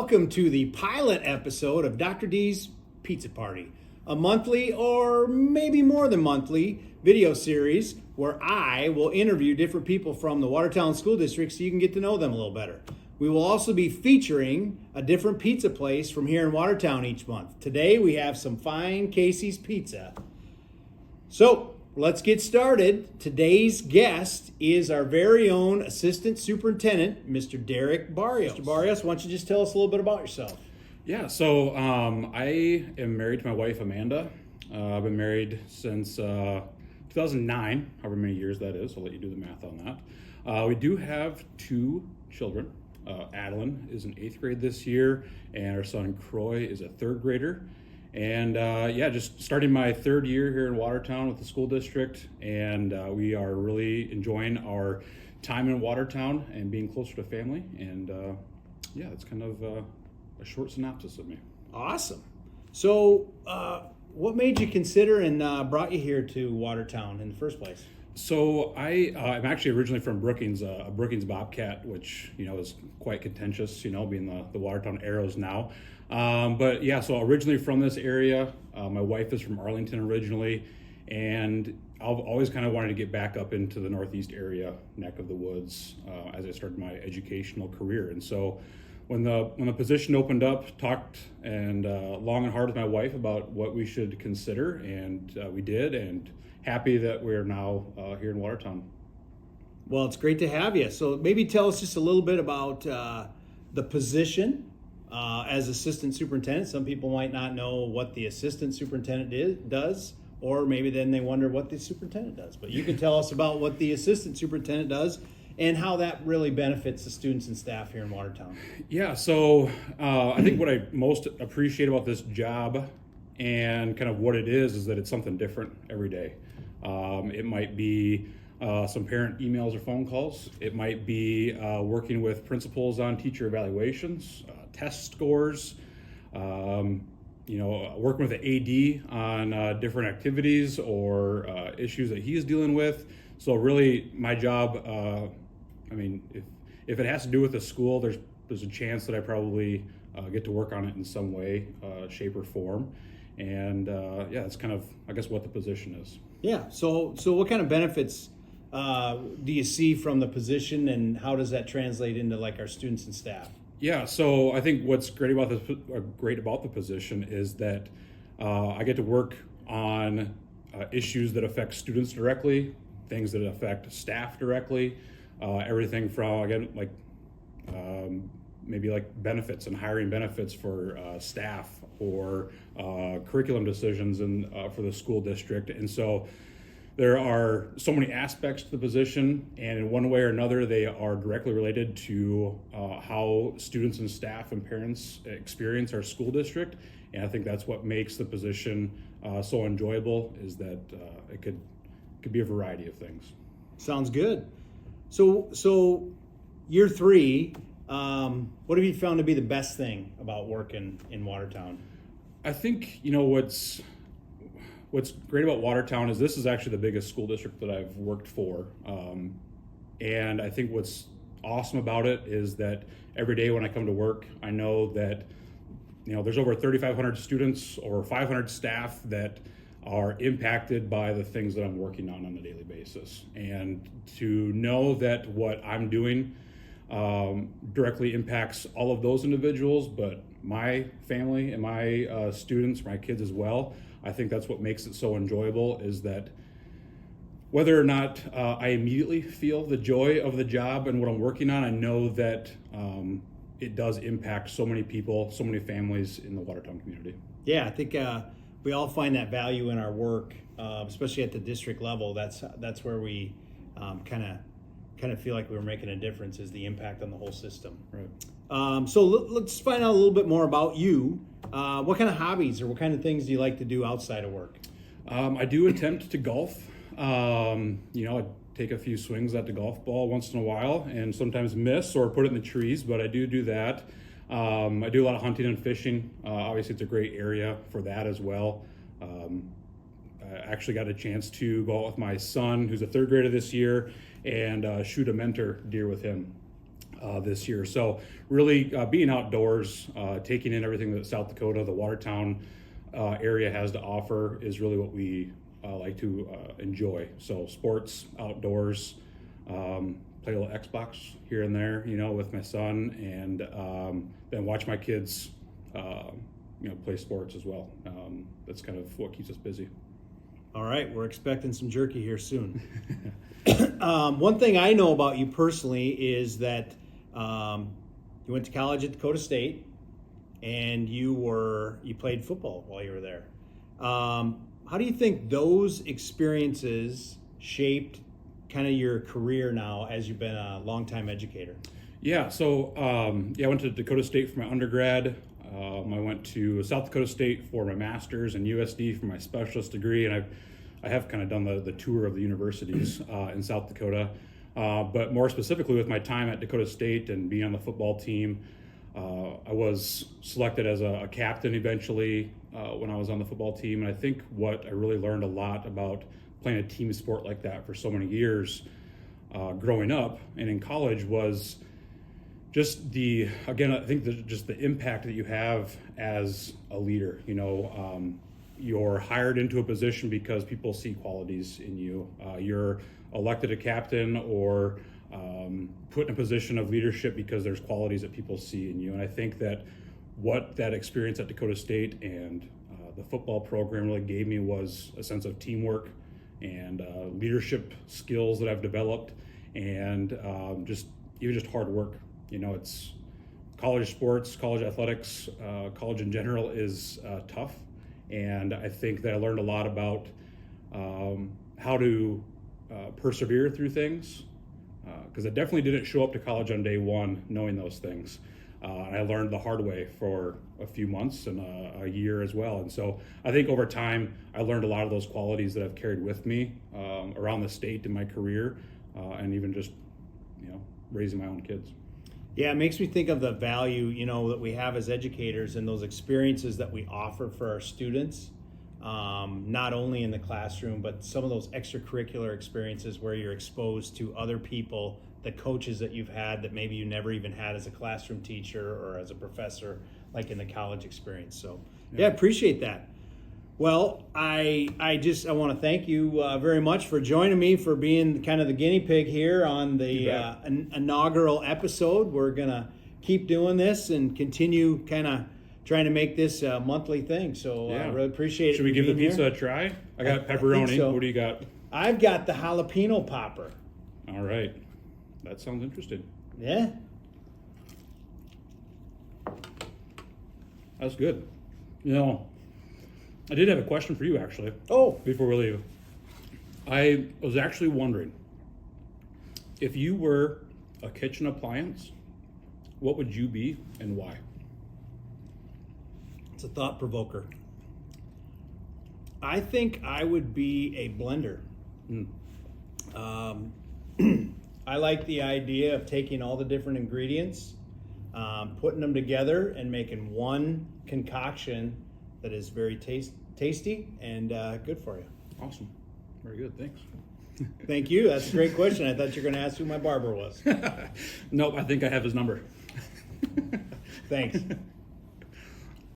welcome to the pilot episode of Dr. D's Pizza Party, a monthly or maybe more than monthly video series where I will interview different people from the Watertown School District so you can get to know them a little better. We will also be featuring a different pizza place from here in Watertown each month. Today we have some fine Casey's Pizza. So let's get started. Today's guest is our very own Assistant Superintendent, Mr. Derek Barrios. Mr. Barrios, why don't you just tell us a little bit about yourself? Yeah, so I am married to my wife, Amanda. I've been married since 2009, however many years that is. I'll let you do the math on that. We do have two children. Adeline is in 8th grade this year, and our son Croy is a 3rd grader. And just starting my 3rd year here in Watertown with the school district, and we are really enjoying our time in Watertown and being closer to family. And it's kind of a short synopsis of me. Awesome. So what made you consider and brought you here to Watertown in the first place? So I'm actually originally from Brookings, a Brookings Bobcat, which, is quite contentious, being the Watertown Arrows now. So originally from this area, my wife is from Arlington originally, and I've always kind of wanted to get back up into the Northeast area, neck of the woods, as I started my educational career. And so when the position opened up, talked and long and hard with my wife about what we should consider, and we did, and happy that we're now here in Watertown. Well, it's great to have you. So maybe tell us just a little bit about the position as Assistant Superintendent. Some people might not know what the Assistant Superintendent does, or maybe then they wonder what the Superintendent does. But you can tell us about what the Assistant Superintendent does and how that really benefits the students and staff here in Watertown. Yeah, so I think what I most appreciate about this job and kind of what it is that it's something different every day. It might be some parent emails or phone calls. It might be working with principals on teacher evaluations, test scores, working with the AD on different activities or issues that he's dealing with. So really my job, if it has to do with the school, there's a chance that I probably get to work on it in some way, shape or form. And that's kind of, I guess, what the position is. Yeah. So what kind of benefits do you see from the position, and how does that translate into like our students and staff? Yeah. So I think what's great about the position is that I get to work on issues that affect students directly, things that affect staff directly, everything from maybe like benefits and hiring benefits for staff or curriculum decisions for the school district. And so there are so many aspects to the position, and in one way or another, they are directly related to how students and staff and parents experience our school district. And I think that's what makes the position so enjoyable, is that it could be a variety of things. Sounds good. So year 3, what have you found to be the best thing about working in Watertown? I think, what's great about Watertown is this is actually the biggest school district that I've worked for. And I think what's awesome about it is that every day when I come to work, I know that, there's over 3,500 students or 500 staff that are impacted by the things that I'm working on a daily basis. And to know that what I'm doing directly impacts all of those individuals, but my family and my students, my kids as well. I think that's what makes it so enjoyable, is that whether or not I immediately feel the joy of the job and what I'm working on, I know that it does impact so many people, so many families in the Watertown community. Yeah, I think we all find that value in our work, especially at the district level. That's where we kind of feel like we're making a difference, is the impact on the whole system. Right. So let's find out a little bit more about you. What kind of hobbies or what kind of things do you like to do outside of work? I do attempt to golf. I take a few swings at the golf ball once in a while and sometimes miss or put it in the trees, but I do that. I do a lot of hunting and fishing. Obviously, it's a great area for that as well. I actually got a chance to go out with my son, who's a 3rd grader this year, and shoot a mentor deer with him. this year. So really being outdoors, taking in everything that South Dakota, the Watertown area has to offer is really what we like to enjoy. So sports, outdoors, play a little Xbox here and there, with my son, and then watch my kids, play sports as well. That's kind of what keeps us busy. All right, we're expecting some jerky here soon. One thing I know about you personally is that you went to college at Dakota State, and you played football while you were there. How do you think those experiences shaped kind of your career now as you've been a longtime educator? Yeah, so I went to Dakota State for my undergrad. I went to South Dakota State for my master's and WSD for my specialist degree, and I have kind of done the tour of the universities in South Dakota. But more specifically with my time at Dakota State and being on the football team, I was selected as a captain eventually when I was on the football team. And I think what I really learned a lot about playing a team sport like that for so many years growing up and in college was just I think just the impact that you have as a leader. You're hired into a position because people see qualities in you. You're elected a captain or put in a position of leadership because there's qualities that people see in you. And I think that what that experience at Dakota State and the football program really gave me was a sense of teamwork and leadership skills that I've developed, and just hard work. It's college sports, college athletics, college in general is tough. And I think that I learned a lot about how to persevere through things, because I definitely didn't show up to college on day one knowing those things. I learned the hard way for a few months and a year as well. And so I think over time, I learned a lot of those qualities that I've carried with me around the state in my career, and even just, raising my own kids. Yeah, it makes me think of the value, that we have as educators and those experiences that we offer for our students, not only in the classroom, but some of those extracurricular experiences where you're exposed to other people, the coaches that you've had that maybe you never even had as a classroom teacher or as a professor, like in the college experience. So, yeah, appreciate that. Well, I want to thank you very much for joining me, for being kind of the guinea pig here on the inaugural episode. We're going to keep doing this and continue kind of trying to make this a monthly thing. So I really appreciate it. Should we give the pizza here a try? I got pepperoni. I think so. What do you got? I've got the jalapeno popper. All right. That sounds interesting. Yeah. That's good. I did have a question for you, actually. Oh. Before we leave. I was actually wondering, if you were a kitchen appliance, what would you be and why? It's a thought provoker. I think I would be a blender. I like the idea of taking all the different ingredients, putting them together and making one concoction that is very tasty and good for you. Awesome. Very good. Thanks. Thank you. That's a great question. I thought you were going to ask who my barber was. Nope. I think I have his number. Thanks.